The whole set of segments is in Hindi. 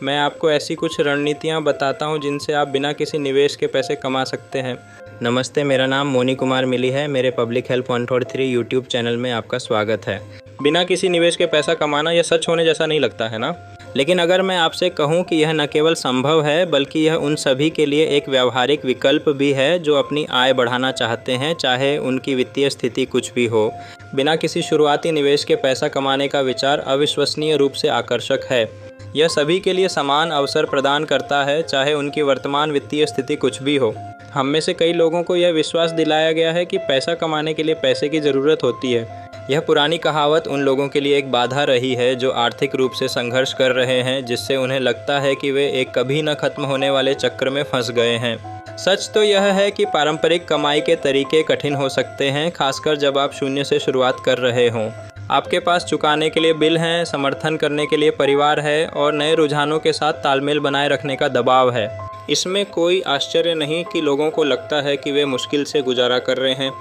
मैं आपको ऐसी कुछ रणनीतियाँ बताता हूँ जिनसे आप बिना किसी निवेश के पैसे कमा सकते हैं। नमस्ते, मेरा नाम मोनी कुमार मिली है। मेरे पब्लिक हेल्प 143 यूट्यूब चैनल में आपका स्वागत है। बिना किसी निवेश के पैसा कमाना यह सच होने जैसा नहीं लगता है ना? लेकिन अगर मैं आपसे कहूं कि यह न केवल संभव है बल्कि यह उन सभी के लिए एक व्यावहारिक विकल्प भी है जो अपनी आय बढ़ाना चाहते हैं, चाहे उनकी वित्तीय स्थिति कुछ भी हो। बिना किसी शुरुआती निवेश के पैसा कमाने का विचार अविश्वसनीय रूप से आकर्षक है। यह सभी के लिए समान अवसर प्रदान करता है, चाहे उनकी वर्तमान वित्तीय स्थिति कुछ भी हो। हम में से कई लोगों को यह विश्वास दिलाया गया है कि पैसा कमाने के लिए पैसे की ज़रूरत होती है। यह पुरानी कहावत उन लोगों के लिए एक बाधा रही है जो आर्थिक रूप से संघर्ष कर रहे हैं, जिससे उन्हें लगता है कि वे एक कभी न खत्म होने वाले चक्र में फंस गए हैं। सच तो यह है कि पारंपरिक कमाई के तरीके कठिन हो सकते हैं, खासकर जब आप शून्य से शुरुआत कर रहे हों। आपके पास चुकाने के लिए बिल हैं, समर्थन करने के लिए परिवार है और नए रुझानों के साथ तालमेल बनाए रखने का दबाव है। इसमें कोई आश्चर्य नहीं कि लोगों को लगता है कि वे मुश्किल से गुजारा कर रहे हैं।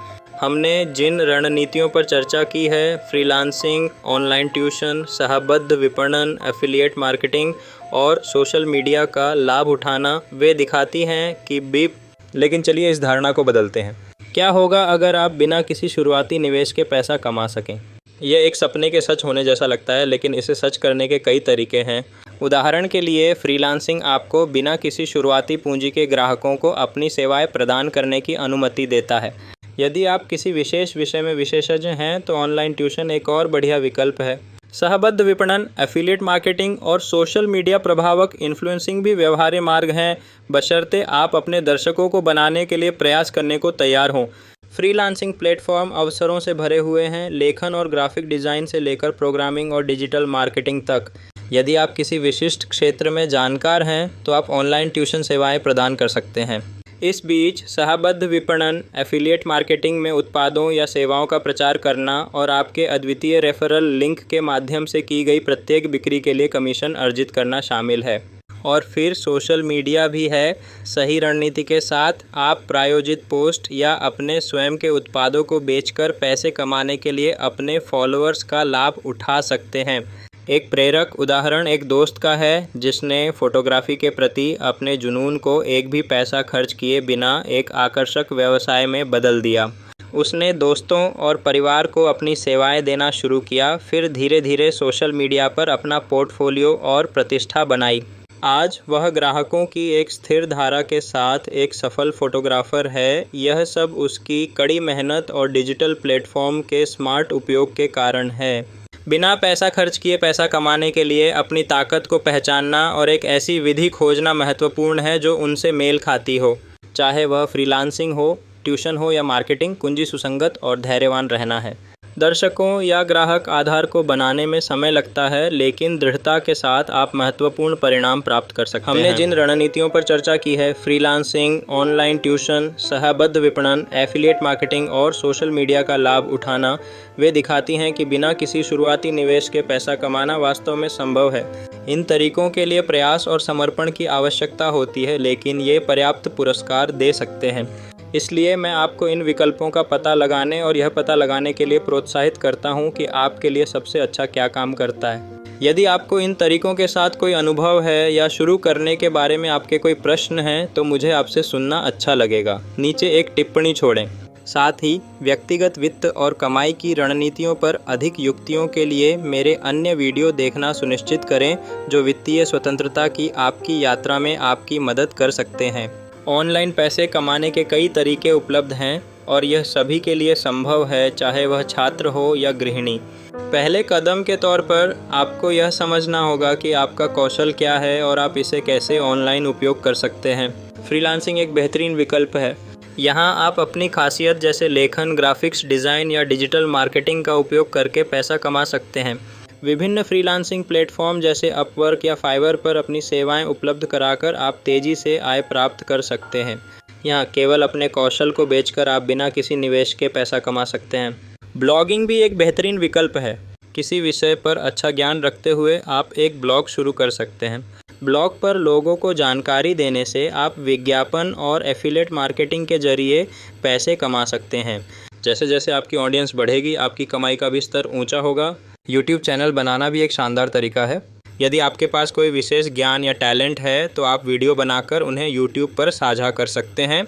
हमने जिन रणनीतियों पर चर्चा की है, फ्रीलांसिंग, ऑनलाइन ट्यूशन, सहबद्ध विपणन, एफिलिएट मार्केटिंग और सोशल मीडिया का लाभ उठाना, वे दिखाती हैं कि लेकिन चलिए इस धारणा को बदलते हैं। क्या होगा अगर आप बिना किसी शुरुआती निवेश के पैसा कमा सकें? यह एक सपने के सच होने जैसा लगता है, लेकिन इसे सच करने के कई तरीके हैं। उदाहरण के लिए, फ्रीलांसिंग आपको बिना किसी शुरुआती पूंजी के ग्राहकों को अपनी सेवाएं प्रदान करने की अनुमति देता है। यदि आप किसी विशेष विषय में विशेषज्ञ हैं तो ऑनलाइन ट्यूशन एक और बढ़िया विकल्प है। सहबद्ध विपणन, एफिलिएट मार्केटिंग और सोशल मीडिया प्रभावक इन्फ्लुएंसिंग भी व्यवहार्य मार्ग हैं, बशर्ते आप अपने दर्शकों को बनाने के लिए प्रयास करने को तैयार हों। फ्रीलांसिंग प्लेटफॉर्म अवसरों से भरे हुए हैं, लेखन और ग्राफिक डिज़ाइन से लेकर प्रोग्रामिंग और डिजिटल मार्केटिंग तक। यदि आप किसी विशिष्ट क्षेत्र में जानकार हैं तो आप ऑनलाइन ट्यूशन सेवाएं प्रदान कर सकते हैं। इस बीच सहबद्ध विपणन, एफिलिएट मार्केटिंग में उत्पादों या सेवाओं का प्रचार करना और आपके अद्वितीय रेफरल लिंक के माध्यम से की गई प्रत्येक बिक्री के लिए कमीशन अर्जित करना शामिल है। और फिर सोशल मीडिया भी है। सही रणनीति के साथ आप प्रायोजित पोस्ट या अपने स्वयं के उत्पादों को बेचकर पैसे कमाने के लिए अपने फॉलोअर्स का लाभ उठा सकते हैं। एक प्रेरक उदाहरण एक दोस्त का है जिसने फोटोग्राफी के प्रति अपने जुनून को एक भी पैसा खर्च किए बिना एक आकर्षक व्यवसाय में बदल दिया। उसने दोस्तों और परिवार को अपनी सेवाएं देना शुरू किया, फिर धीरे धीरे सोशल मीडिया पर अपना पोर्टफोलियो और प्रतिष्ठा बनाई। आज वह ग्राहकों की एक स्थिर धारा के साथ एक सफल फोटोग्राफर है। यह सब उसकी कड़ी मेहनत और डिजिटल प्लेटफॉर्म के स्मार्ट उपयोग के कारण है। बिना पैसा खर्च किए पैसा कमाने के लिए अपनी ताकत को पहचानना और एक ऐसी विधि खोजना महत्वपूर्ण है जो उनसे मेल खाती हो। चाहे वह फ्रीलांसिंग हो, ट्यूशन हो या मार्केटिंग, कुंजी सुसंगत और धैर्यवान रहना है। दर्शकों या ग्राहक आधार को बनाने में समय लगता है, लेकिन दृढ़ता के साथ आप महत्वपूर्ण परिणाम प्राप्त कर सकते हैं। हमने जिन रणनीतियों पर चर्चा की है, फ्रीलांसिंग, ऑनलाइन ट्यूशन, सहबद्ध विपणन, एफिलिएट मार्केटिंग और सोशल मीडिया का लाभ उठाना, वे दिखाती हैं कि बिना किसी शुरुआती निवेश के पैसा कमाना वास्तव में संभव है। इन तरीकों के लिए प्रयास और समर्पण की आवश्यकता होती है, लेकिन ये पर्याप्त पुरस्कार दे सकते हैं। इसलिए मैं आपको इन विकल्पों का पता लगाने और यह पता लगाने के लिए प्रोत्साहित करता हूं कि आपके लिए सबसे अच्छा क्या काम करता है। यदि आपको इन तरीकों के साथ कोई अनुभव है या शुरू करने के बारे में आपके कोई प्रश्न हैं तो मुझे आपसे सुनना अच्छा लगेगा। नीचे एक टिप्पणी छोड़ें। साथ ही व्यक्तिगत वित्त और कमाई की रणनीतियों पर अधिक युक्तियों के लिए मेरे अन्य वीडियो देखना सुनिश्चित करें जो वित्तीय स्वतंत्रता की आपकी यात्रा में आपकी मदद कर सकते हैं। ऑनलाइन पैसे कमाने के कई तरीके उपलब्ध हैं और यह सभी के लिए संभव है, चाहे वह छात्र हो या गृहिणी। पहले कदम के तौर पर आपको यह समझना होगा कि आपका कौशल क्या है और आप इसे कैसे ऑनलाइन उपयोग कर सकते हैं। फ्रीलांसिंग एक बेहतरीन विकल्प है। यहाँ आप अपनी खासियत जैसे लेखन, ग्राफिक्स डिज़ाइन या डिजिटल मार्केटिंग का उपयोग करके पैसा कमा सकते हैं। विभिन्न फ्रीलांसिंग प्लेटफॉर्म जैसे अपवर्क या फाइवर पर अपनी सेवाएं उपलब्ध कराकर आप तेज़ी से आय प्राप्त कर सकते हैं। यहाँ केवल अपने कौशल को बेचकर आप बिना किसी निवेश के पैसा कमा सकते हैं। ब्लॉगिंग भी एक बेहतरीन विकल्प है। किसी विषय पर अच्छा ज्ञान रखते हुए आप एक ब्लॉग शुरू कर सकते हैं। ब्लॉग पर लोगों को जानकारी देने से आप विज्ञापन और एफिलिएट मार्केटिंग के जरिए पैसे कमा सकते हैं। जैसे जैसे आपकी ऑडियंस बढ़ेगी, आपकी कमाई का भी स्तर ऊंचा होगा। यूट्यूब चैनल बनाना भी एक शानदार तरीका है। यदि आपके पास कोई विशेष ज्ञान या टैलेंट है तो आप वीडियो बनाकर उन्हें यूट्यूब पर साझा कर सकते हैं।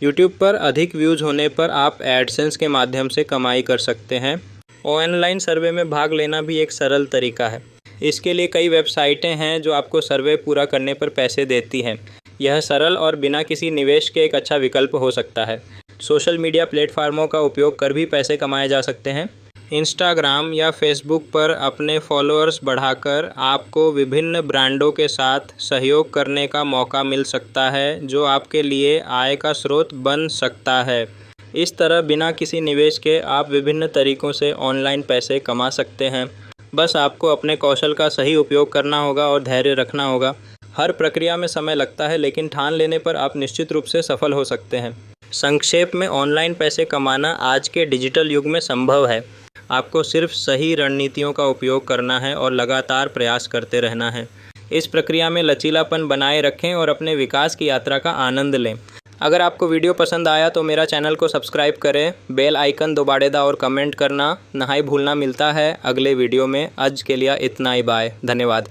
यूट्यूब पर अधिक व्यूज़ होने पर आप एडसेंस के माध्यम से कमाई कर सकते हैं। ऑनलाइन सर्वे में भाग लेना भी एक सरल तरीका है। इसके लिए कई वेबसाइटें हैं जो आपको सर्वे पूरा करने पर पैसे देती हैं। यह सरल और बिना किसी निवेश के एक अच्छा विकल्प हो सकता है। सोशल मीडिया प्लेटफार्मों का उपयोग कर भी पैसे कमाए जा सकते हैं। इंस्टाग्राम या फेसबुक पर अपने फॉलोअर्स बढ़ाकर आपको विभिन्न ब्रांडों के साथ सहयोग करने का मौका मिल सकता है, जो आपके लिए आय का स्रोत बन सकता है। इस तरह बिना किसी निवेश के आप विभिन्न तरीक़ों से ऑनलाइन पैसे कमा सकते हैं। बस आपको अपने कौशल का सही उपयोग करना होगा और धैर्य रखना होगा। हर प्रक्रिया में समय लगता है, लेकिन ठान लेने पर आप निश्चित रूप से सफल हो सकते हैं। संक्षेप में, ऑनलाइन पैसे कमाना आज के डिजिटल युग में संभव है। आपको सिर्फ सही रणनीतियों का उपयोग करना है और लगातार प्रयास करते रहना है। इस प्रक्रिया में लचीलापन बनाए रखें और अपने विकास की यात्रा का आनंद लें। अगर आपको वीडियो पसंद आया तो मेरा चैनल को सब्सक्राइब करें, बेल आइकन दबाड़ेदा और कमेंट करना ना ही भूलना। मिलता है अगले वीडियो में। आज के लिए इतना ही, बाय, धन्यवाद।